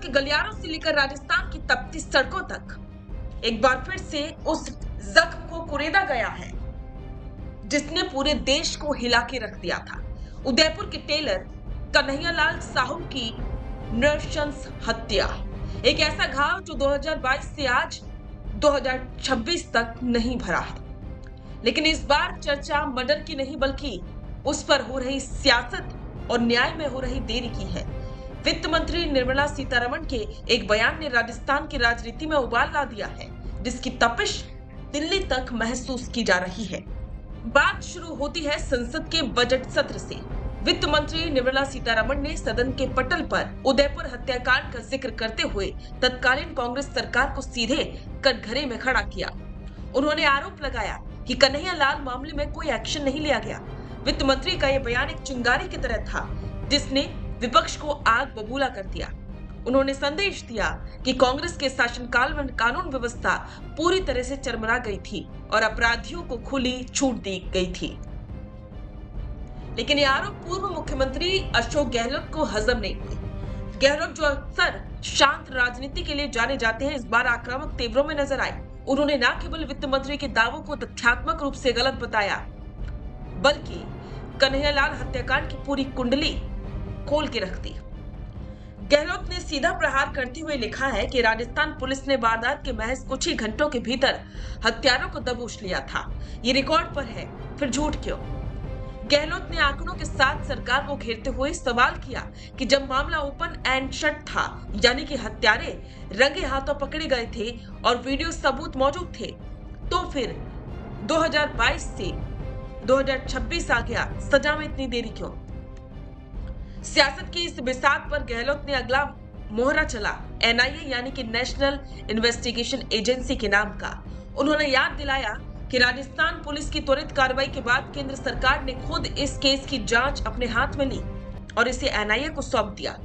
के गलियारों से लेकर राजस्थान की तपती सड़कों तक एक बार फिर से उस जख्म को कुरेदा गया है जिसने पूरे देश को हिला के रख दिया था। उदयपुर के टेलर कन्हैयालाल साहू की नृशंस हत्या, एक ऐसा घाव जो 2022 से आज 2026 तक नहीं भरा है। लेकिन इस बार चर्चा मर्डर की नहीं बल्कि उस पर हो रही सियासत और न्याय में हो रही देरी की है। वित्त मंत्री निर्मला सीतारमण के एक बयान ने राजस्थान की राजनीति में उबाल ला दिया है, जिसकी तपिश दिल्ली तक महसूस की जा रही है। बात शुरू होती है संसद के बजट सत्र से। वित्त मंत्री निर्मला सीतारमण ने सदन के पटल पर उदयपुर हत्याकांड का जिक्र करते हुए तत्कालीन कांग्रेस सरकार को सीधे कटघरे में खड़ा किया। उन्होंने आरोप लगाया कि कन्हैयालाल मामले में कोई एक्शन नहीं लिया गया। वित्त मंत्री का यह बयान एक चिंगारी की तरह था जिसने विपक्ष को आग बबूला कर दिया। उन्होंने संदेश दिया कि कांग्रेस के शासनकाल में कानून व्यवस्था पूरी तरह से चरमरा गई थी और अपराधियों को खुली छूट दी गई थी। लेकिन यह आरोप पूर्व मुख्यमंत्री अशोक गहलोत को हजम नहीं हुए। गहलोत, जो अक्सर शांत राजनीति के लिए जाने जाते हैं, इस बार आक्रामक तेवरों में नजर आए। उन्होंने न केवल वित्त मंत्री के दावों को तथ्यात्मक रूप से गलत बताया, बल्कि कन्हैयालाल हत्याकांड की पूरी कुंडली खोल के रख दी। गहलोत ने सीधा प्रहार करते हुए लिखा है कि राजस्थान पुलिस ने वारदात के महज कुछ ही घंटों के भीतर हत्यारों को दबोच लिया था। ये रिकॉर्ड पर है, फिर झूठ क्यों? गहलोत ने आंकड़ों के साथ सरकार को घेरते हुए सवाल किया कि जब मामला ओपन एंड शट था, यानी कि हत्यारे रंगे हाथों पकड़े गए थे और वीडियो सबूत मौजूद थे, तो फिर 2022 से 2026 आ गया, सजा में इतनी देरी क्यों? सियासत की इस बिसात पर गहलोत ने अगला मोहरा चला एनआईए यानी कि नेशनल इन्वेस्टिगेशन एजेंसी के नाम का। उन्होंने याद दिलाया कि राजस्थान पुलिस की त्वरित कार्रवाई के बाद केंद्र सरकार ने खुद इस केस की जांच अपने हाथ में ली और इसे एनआईए को सौंप दिया।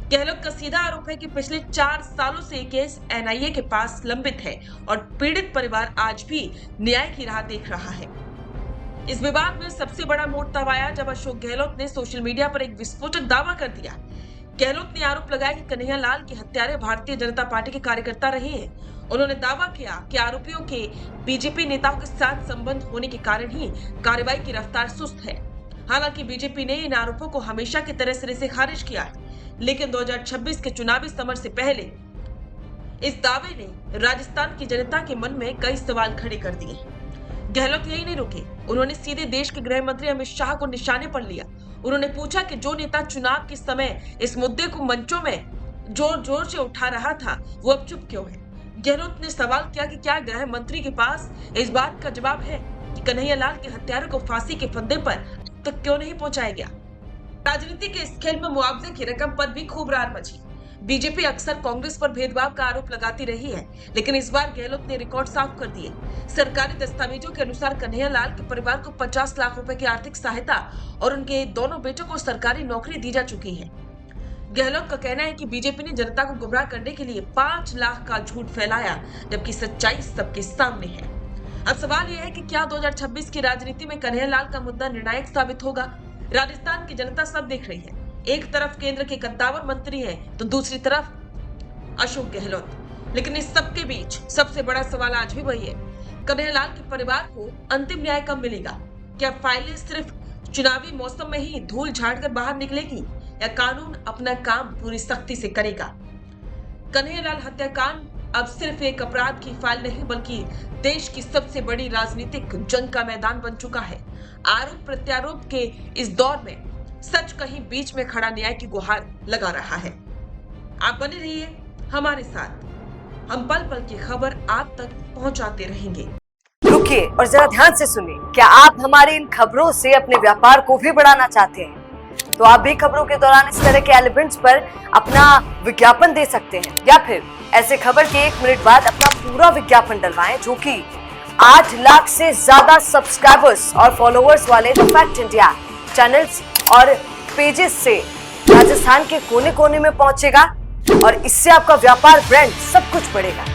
गहलोत का सीधा आरोप है कि पिछले 4 सालों से यह केस एनआईए के पास लंबित है और पीड़ित परिवार आज भी न्याय की राह देख रहा है। इस विवाद में सबसे बड़ा मोड़ तब आया जब अशोक गहलोत ने सोशल मीडिया पर एक विस्फोटक दावा कर दिया। गहलोत ने आरोप लगाया कि कन्हैयालाल के हत्यारे भारतीय जनता पार्टी के कार्यकर्ता रहे हैं। उन्होंने दावा किया कि आरोपियों के बीजेपी नेताओं के साथ संबंध होने के कारण ही कार्रवाई की रफ्तार सुस्त है। हालांकि बीजेपी ने इन आरोपों को हमेशा की तरह सिरे से खारिज किया है, लेकिन 2026 के चुनावी समर से पहले इस दावे ने राजस्थान की जनता के मन में कई सवाल खड़े कर दिए। गहलोत यही नहीं रुके, उन्होंने सीधे देश के गृह मंत्री अमित शाह को निशाने पर लिया। उन्होंने पूछा कि जो नेता चुनाव के समय इस मुद्दे को मंचों में जोर जोर से उठा रहा था, वो अब चुप क्यों है? गहलोत ने सवाल किया कि क्या गृह मंत्री के पास इस बात का जवाब है कि कन्हैयालाल के हत्यारों को फांसी के फंदे पर तक क्यों नहीं पहुंचाया गया? राजनीति के इस खेल में मुआवजे की रकम पर भी खूब रार मची। बीजेपी अक्सर कांग्रेस पर भेदभाव का आरोप लगाती रही है, लेकिन इस बार गहलोत ने रिकॉर्ड साफ कर दिए। सरकारी दस्तावेजों के अनुसार कन्हैयालाल के परिवार को 50 लाख रुपए की आर्थिक सहायता और उनके दोनों बेटों को सरकारी नौकरी दी जा चुकी है। गहलोत का कहना है कि बीजेपी ने जनता को गुमराह करने के लिए 5 लाख का झूठ फैलाया, जबकि सच्चाई सबके सामने है। अब सवाल यह है कि क्या 2026 की राजनीति में कन्हैयालाल का मुद्दा निर्णायक साबित होगा? राजस्थान की जनता सब देख रही है। एक तरफ केंद्र के कद्दावर मंत्री हैं, तो दूसरी तरफ अशोक गहलोत। लेकिन इस सबके बीच सबसे बड़ा सवाल आज भी वही है, कन्हैयालाल के परिवार को अंतिम न्याय कब मिलेगा? क्या फाइलें सिर्फ चुनावी मौसम में ही धूल झाड़कर बाहर निकलेगी या कानून अपना काम पूरी सख्ती से करेगा? कन्हैयालाल हत्याकांड अब सिर्फ एक अपराध की फाइल नहीं बल्कि देश की सबसे बड़ी राजनीतिक जंग का मैदान बन चुका है। आरोप प्रत्यारोप के इस दौर में सच कहीं बीच में खड़ा न्याय की गुहार लगा रहा है। आप बने रहिए हमारे साथ, हम पल पल की खबर आप तक पहुंचाते रहेंगे। रुकिए और जरा ध्यान से सुनिए। क्या आप हमारी इन खबरों से अपने व्यापार को भी बढ़ाना चाहते हैं? तो आप भी खबरों के दौरान इस तरह के एलिमेंट्स पर अपना विज्ञापन दे सकते हैं, या फिर ऐसे खबर के 1 मिनट बाद अपना पूरा विज्ञापन डलवाएं, जो कि 8 लाख से ज्यादा सब्सक्राइबर्स और फॉलोअर्स वाले द फैक्ट इंडिया चैनल्स और पेजेस से राजस्थान के कोने कोने में पहुंचेगा और इससे आपका व्यापार, ब्रांड सब कुछ बढ़ेगा।